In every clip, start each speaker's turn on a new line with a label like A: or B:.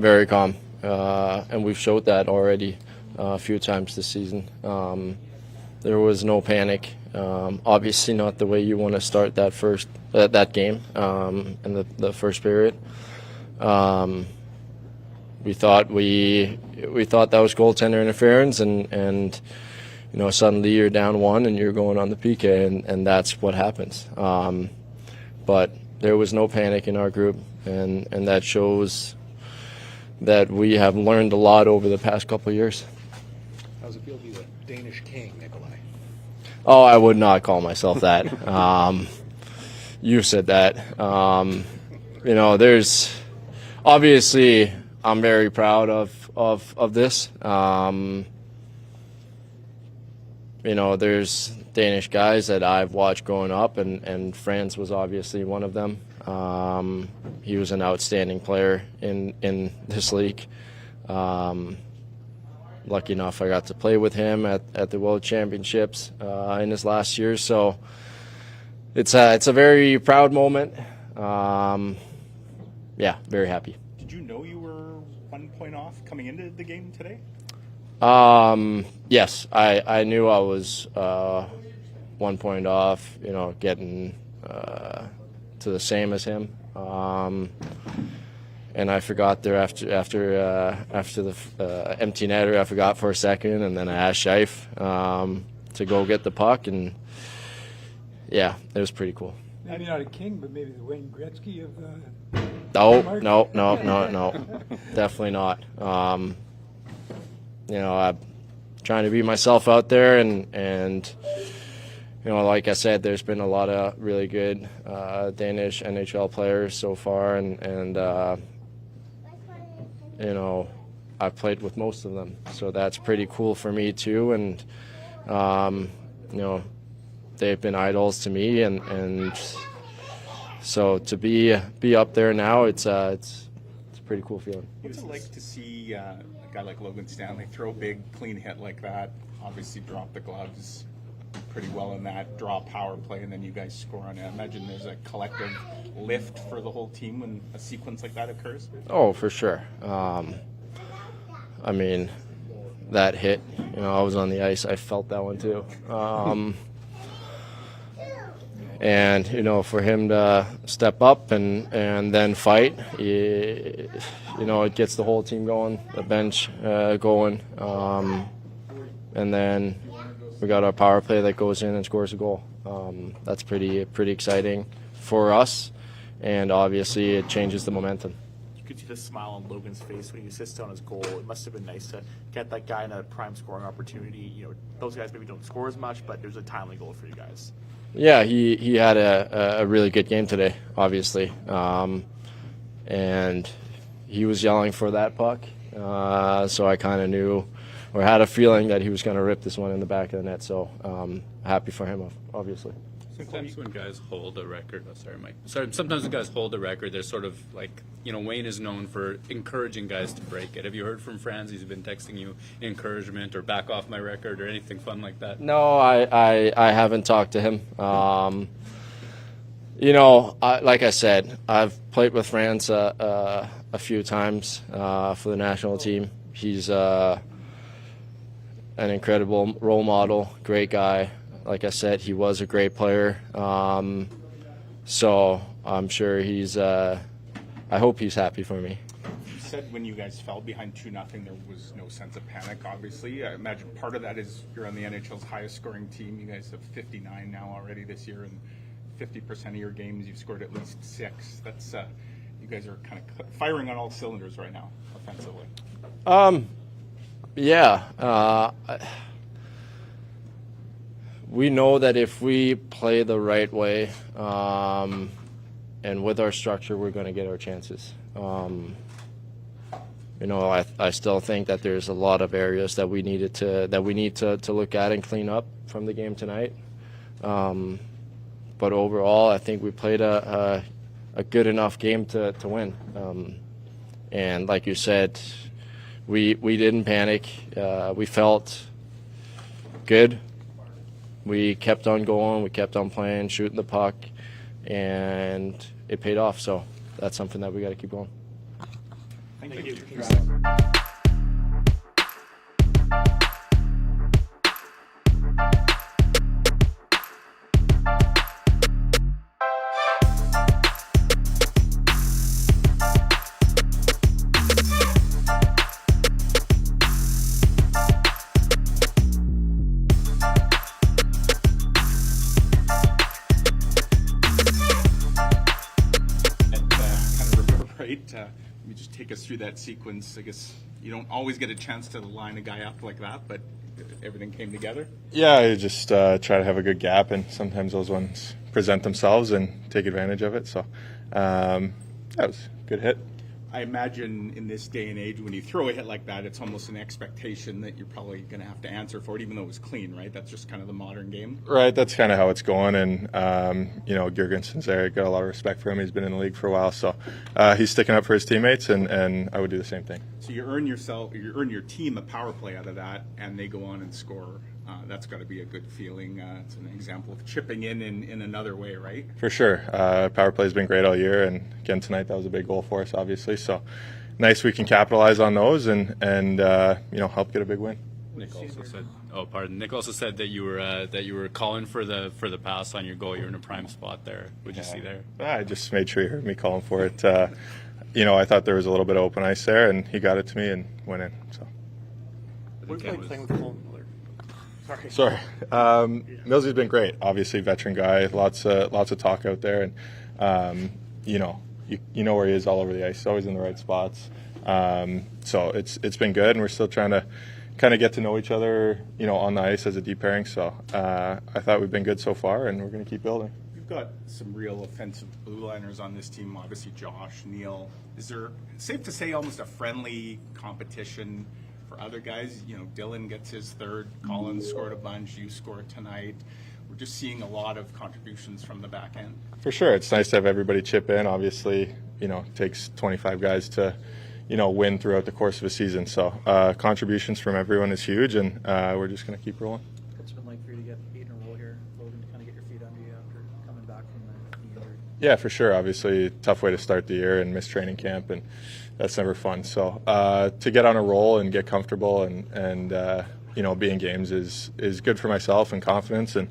A: very calm, and we've showed that already a few times this season. There was no panic. Obviously, not the way you want to start that game in the first period. We thought that was goaltender interference, and suddenly you're down 1 and you're going on the PK, and that's what happens. But there was no panic in our group, and that shows that we have learned a lot over the past couple of years.
B: How does it feel to be the Danish king, Nikolai?
A: Oh, I would not call myself that. You said that. There's obviously I'm very proud of this. There's Danish guys that I've watched growing up, and Franz was obviously one of them. He was an outstanding player in this league. Lucky enough, I got to play with him at the World Championships in his last year. So it's a very proud moment. Very happy.
C: Did you know you were 1 point off coming into the game today?
A: Yes, I knew I was 1 point off. Getting to the same as him. And I forgot there after the empty netter. I forgot for a second, and then I asked Scheif to go get the puck, and it was pretty cool.
D: Maybe not a king, but maybe the Wayne Gretzky of the.
A: No, definitely not. I'm trying to be myself out there, and like I said, there's been a lot of really good Danish NHL players so far, and I've played with most of them, so that's pretty cool for me too. And they've been idols to me, and so to be up there now, it's a pretty cool feeling.
C: What's it like to see a guy like Logan Stanley throw a big, clean hit like that? Obviously, drop the gloves pretty well in that, draw a power play, and then you guys score on it. I imagine there's a collective lift for the whole team when a sequence like that occurs.
A: Oh, for sure. That hit, I was on the ice. I felt that one too. And, for him to step up and then fight, it gets the whole team going, the bench going. And then we got our power play that goes in and scores a goal. That's pretty exciting for us, and obviously it changes the momentum.
E: You could see the smile on Logan's face when he assisted on his goal. It must have been nice to get that guy in a prime scoring opportunity. Those guys maybe don't score as much, but there's a timely goal for you guys.
A: Yeah, he had a really good game today, obviously. And he was yelling for that puck, so I kind of knew or had a feeling that he was going to rip this one in the back of the net. So happy for him, obviously.
F: Sometimes when guys hold a record, sometimes when guys hold a record, they're sort of like, Wayne is known for encouraging guys to break it. Have you heard from Franz? He's been texting you encouragement or back off my record or anything fun like that?
A: No, I haven't talked to him. Like I said, I've played with Franz a few times for the national team. He's an incredible role model, great guy. Like I said, he was a great player. So I'm sure I hope he's happy for me.
C: You said when you guys fell behind 2-0, there was no sense of panic, obviously. I imagine part of that is you're on the NHL's highest scoring team. You guys have 59 now already this year, and 50% of your games you've scored at least 6. That's you guys are kind of firing on all cylinders right now, offensively. We know that if we play the right way and with our structure, we're going to get our chances. I still think that there's a lot of areas that we need to look at and clean up from the game tonight. But overall, I think we played a good enough game to win. And like you said, we didn't panic. We felt good. We kept on going, we kept on playing, shooting the puck, and it paid off. So that's something that we got to keep going.
E: Thank you.
C: Let me just take us through that sequence. I guess you don't always get a chance to line a guy up like that, but everything came together.
G: Yeah, I just try to have a good gap, and sometimes those ones present themselves and take advantage of it. So that was a good hit.
C: I imagine in this day and age, when you throw a hit like that, it's almost an expectation that you're probably going to have to answer for it, even though it was clean, right? That's just kind of the modern game.
G: Right, that's kind of how it's going, and Girgenson's there. Got a lot of respect for him. He's been in the league for a while, so he's sticking up for his teammates, and I would do the same thing.
C: So you earn your team a power play out of that, and they go on and score. That's got to be a good feeling. It's an example of chipping in another way, right?
G: For sure. Power play has been great all year, and again tonight that was a big goal for us, obviously. So nice we can capitalize on those and help get a big win.
F: Nick also said that you were calling for the pass on your goal. You're in a prime spot there. What'd you see there?
G: I just made sure he heard me calling for it. I thought there was a little bit of open ice there, and he got it to me and went in. So.
E: What do you like playing with Cole Miller?
G: Sorry. Millsy's been great. Obviously, veteran guy. Lots of talk out there, and you know where he is all over the ice. He's always in the right spots. So it's been good, and we're still trying to kind of get to know each other, on the ice as a deep pairing. So I thought we've been good so far, and we're going to keep building.
C: You've got some real offensive blue liners on this team. Obviously, Josh, Neil. Is there safe to say almost a friendly competition? For other guys, Dylan gets his third, Collins scored a bunch, you scored tonight. We're just seeing a lot of contributions from the back end.
G: For sure, it's nice to have everybody chip in. Obviously, it takes 25 guys to, win throughout the course of a season. So contributions from everyone is huge, and we're just going to keep rolling.
H: What's it been like for you to get 8 in a row here, Logan, to kind of get your feet under you after coming back from the injury?
G: Yeah, for sure. Obviously, tough way to start the year and miss training camp, and that's never fun. So to get on a roll and get comfortable and be in games is good for myself and confidence. And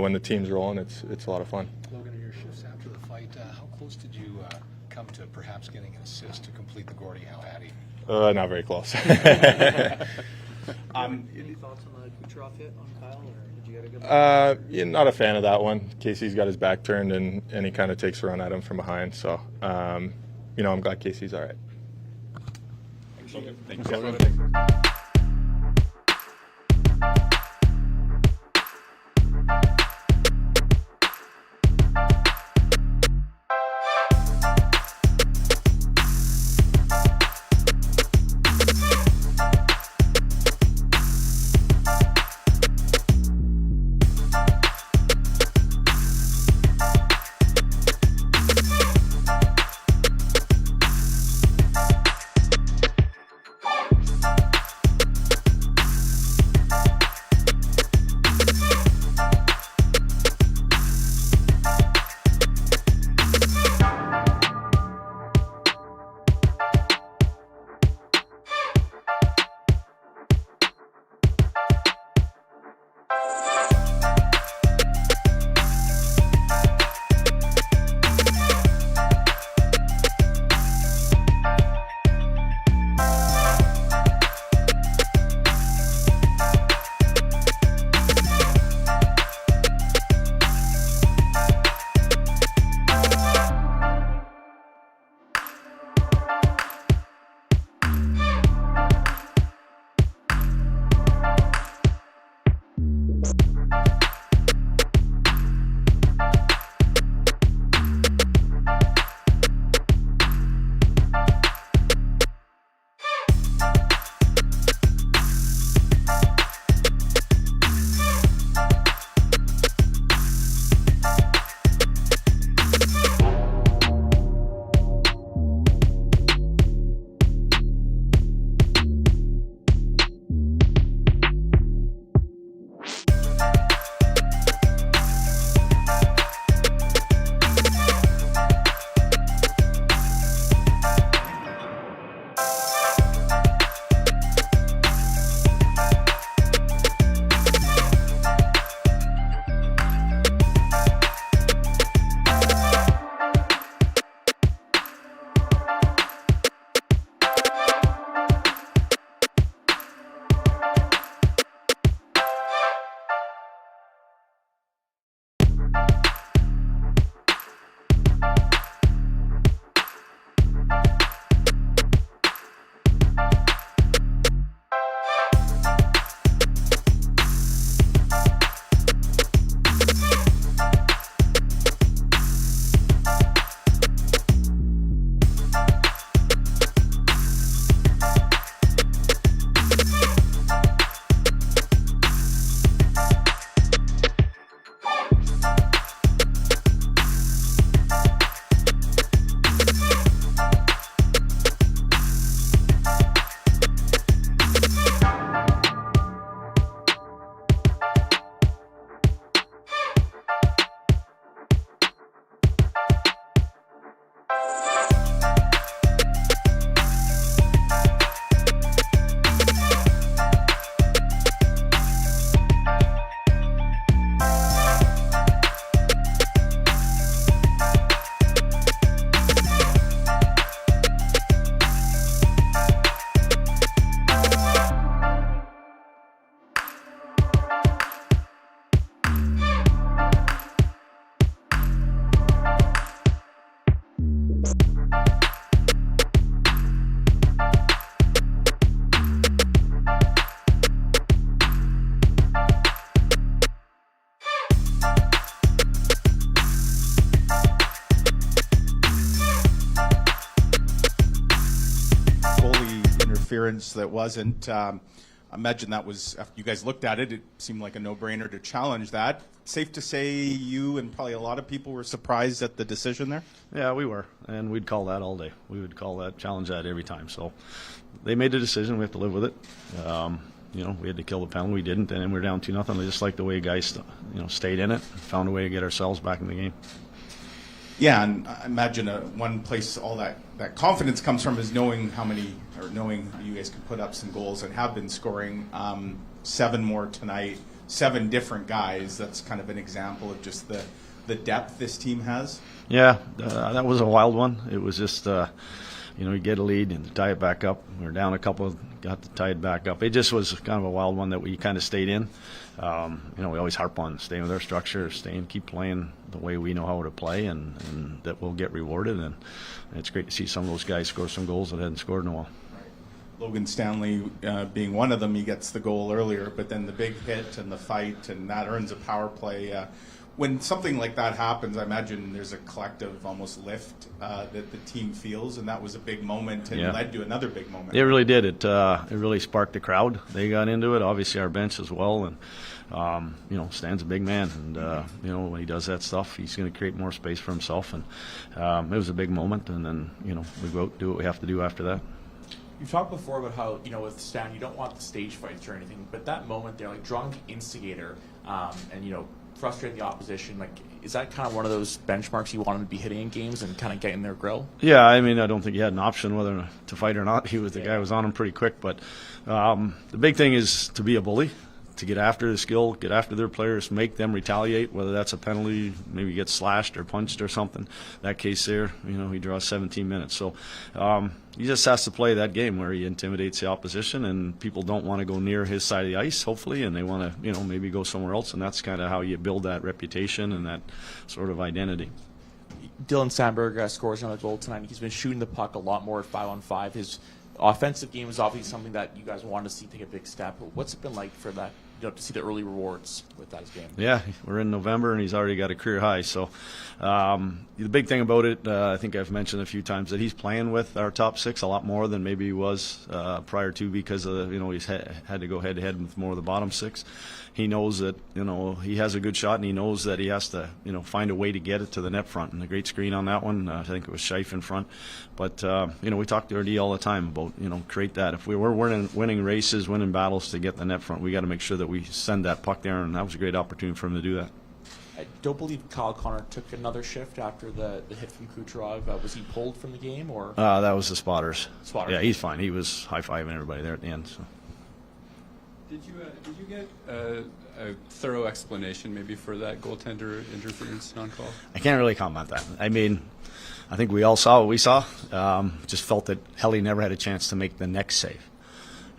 G: when the team's rolling, it's a lot of fun.
B: Logan, in your shifts after the fight, how close did you come to perhaps getting an assist to complete the Gordie Howe Hattie?
G: Not very close.
H: Any thoughts on the Kucherov hit on Kyle, or did you get a good one?
G: Not a fan of that one. Casey's got his back turned, and he kind of takes a run at him from behind. So, I'm glad Casey's all right.
F: Thank you.
I: interference that wasn't. I imagine that was, after you guys looked at it, it seemed like a no-brainer to challenge that. Safe to say you and probably a lot of people were surprised at the decision there?
J: Yeah, we were, and we'd call that all day. We would call that, challenge that every time. So they made the decision. We have to live with it. We had to kill the penalty. We didn't, and then we're down 2-0. I just like the way guys, stayed in it, found a way to get ourselves back in the game.
I: Yeah, and I imagine one place all that confidence comes from is knowing knowing you guys can put up some goals and have been scoring 7 more tonight, 7 different guys. That's kind of an example of just the depth this team has.
J: Yeah, that was a wild one. It was just, you get a lead and tie it back up. We were down a couple, got to tie it back up. It just was kind of a wild one that we kind of stayed in. We always harp on staying with our structure, keep playing the way we know how to play, and that we'll get rewarded. And it's great to see some of those guys score some goals that hadn't scored in a while.
I: Logan Stanley being one of them, he gets the goal earlier, but then the big hit and the fight, and that earns a power play. When something like that happens, I imagine there's a collective almost lift that the team feels, and that was a big moment and led to another big moment.
J: It really did. It really sparked the crowd. They got into it, obviously our bench as well, and Stan's a big man, and when he does that stuff, he's going to create more space for himself, and it was a big moment, and then we go out and do what we have to do after that.
E: You've talked before about how, with Stan, you don't want the stage fights or anything, but that moment there, like drunk instigator, and, frustrating the opposition, like, is that kind of one of those benchmarks you want him to be hitting in games and kind of getting their grill?
J: Yeah, I mean, I don't think he had an option whether to fight or not. The guy was on him pretty quick, but the big thing is to be a bully, to get after the skill, get after their players, make them retaliate, whether that's a penalty, maybe get slashed or punched or something. That case there, he draws 17 minutes. So he just has to play that game where he intimidates the opposition, and people don't want to go near his side of the ice, hopefully, and they want to, maybe go somewhere else, and that's kind of how you build that reputation and that sort of identity.
E: Dylan Sandberg scores another goal tonight. He's been shooting the puck a lot more at 5-on-5. His offensive game is obviously something that you guys wanted to see take a big step. What's it been like for that, to see the early rewards with that game?
J: Yeah, we're in November, and he's already got a career high. So the big thing about it, I think I've mentioned a few times, that he's playing with our top 6 a lot more than maybe he was prior to, because of, he's had to go head-to-head with more of the bottom 6. He knows that, he has a good shot, and he knows that he has to, find a way to get it to the net front. And a great screen on that one. I think it was Scheif in front. But, we talk to RD all the time about, create that. If we're winning races, winning battles to get the net front, we got to make sure that we send that puck there, and that was a great opportunity for him to do that.
E: I don't believe Kyle Connor took another shift after the hit from Kucherov. Was he pulled from the game, or?
J: That was the spotters.
E: Spotters.
J: Yeah, he's fine. He was high-fiving everybody there at the end. So.
F: Did you get a thorough explanation maybe for that goaltender interference non-call?
J: I can't really comment on that. I mean, I think we all saw what we saw. Just felt that Helly never had a chance to make the next save.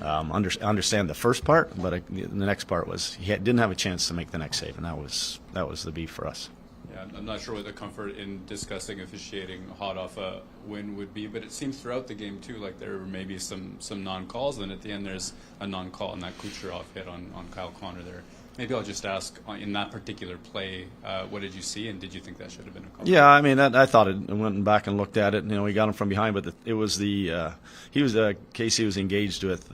J: Understand the first part, but the next part was he didn't have a chance to make the next save, and that was the beef for us.
F: Yeah, I'm not sure what the comfort in discussing officiating hot off a win would be, but it seems throughout the game too, like there were maybe some non-calls, and at the end there's a non-call on that Kucherov hit on Kyle Connor there. Maybe I'll just ask, in that particular play, what did you see, and did you think that should have been a call?
J: Yeah, I mean, I thought it. I went back and looked at it. He got him from behind, but it was Casey was engaged with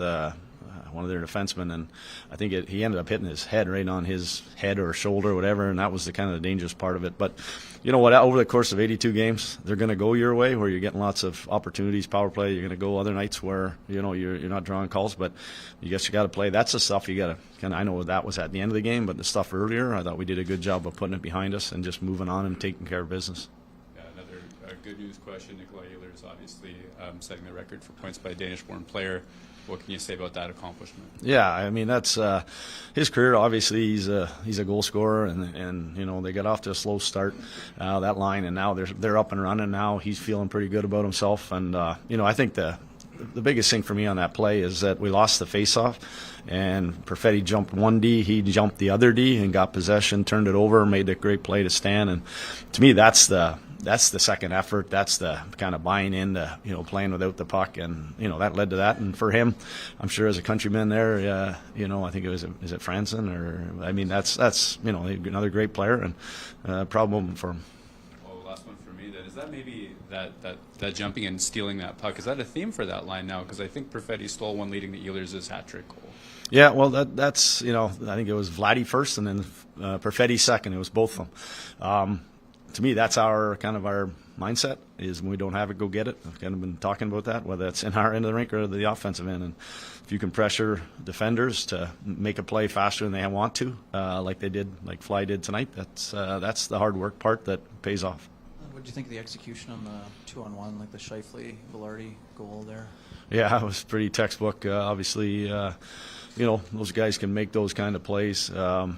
J: one of their defensemen, and I think he ended up hitting his head right on his head or shoulder or whatever, and that was the kind of the dangerous part of it. But you know what? Over the course of 82 games, they're going to go your way, where you're getting lots of opportunities, power play. You're going to go other nights where you're not drawing calls, but you got to play. That's the stuff you got to kind of. I know that was at the end of the game, but the stuff earlier, I thought we did a good job of putting it behind us and just moving on and taking care of business.
F: Yeah, another good news question. Nikolai Ehlers obviously setting the record for points by a Danish-born player. What can you say about that accomplishment?
J: Yeah, I mean, that's his career. Obviously, he's a goal scorer, and they got off to a slow start, that line, and now they're up and running. Now he's feeling pretty good about himself, and I think the biggest thing for me on that play is that we lost the faceoff, and Perfetti jumped one D, he jumped the other D, and got possession, turned it over, made a great play to Stan, and to me, that's the second effort. That's the kind of buying into, playing without the puck, and that led to that. And for him, I'm sure as a countryman there, I think is it Franson, or I mean that's another great player, and proud moment for him.
F: Well, last one for me. me then. Is that maybe that jumping and stealing that puck? Is that a theme for that line now? Because I think Perfetti stole one leading the Ehlers' hat trick goal.
J: Yeah, well, that's I think it was Vladdy first and then Perfetti second. It was both of them. To me, that's our mindset is when we don't have it, go get it. I've kind of been talking about that, whether it's in our end of the rink or the offensive end. And if you can pressure defenders to make a play faster than they want to, like they did, like Fly did tonight, that's the hard work part that pays off.
H: What did you think of the execution on the 2-on-1, like the Scheifele-Velarde goal there?
J: Yeah, it was pretty textbook. Obviously, those guys can make those kind of plays. I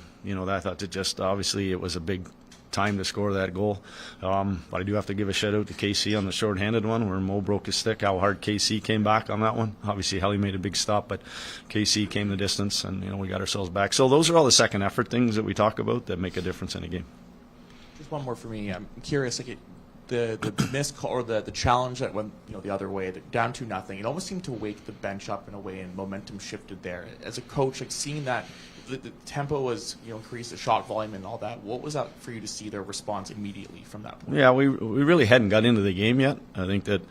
J: thought obviously it was a big time to score that goal. But I do have to give a shout out to KC on the short-handed one where Mo broke his stick, how hard KC came back on that one. Obviously, Helly made a big stop, but KC came the distance, and we got ourselves back. So those are all the second effort things that we talk about that make a difference in a game.
E: Just one more for me. I'm curious, the missed call or the challenge that went the other way, down 2-0. It almost seemed to wake the bench up in a way, and momentum shifted there. As a coach, seeing that the tempo was increased, the shot volume and all that. What was that for you to see their response immediately from that point?
J: Yeah, we really hadn't got into the game yet. I think that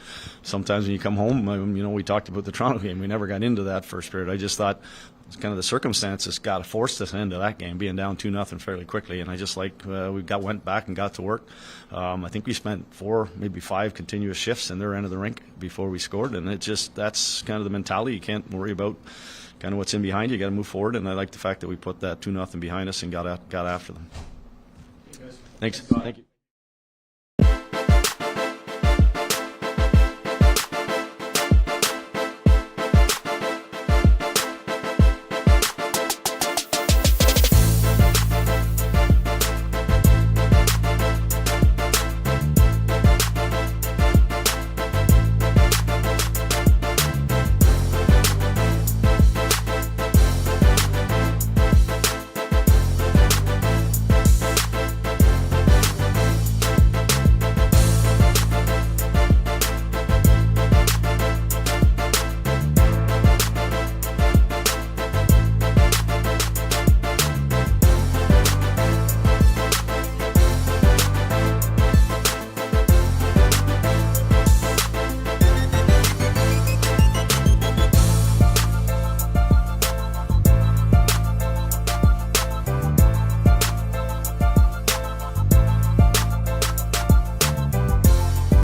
J: sometimes when you come home, we talked about the Toronto game. We never got into that first period. I just thought it's kind of the circumstances got to force us into that game, being down 2-0 fairly quickly. And I just went back and got to work. I think we spent 4, maybe 5 continuous shifts in their end of the rink before we scored. And that's kind of the mentality. You can't worry about kind of what's in behind you. You got to move forward. And I like the fact that we put that 2-0 behind us and got after them. Thanks. Thank you.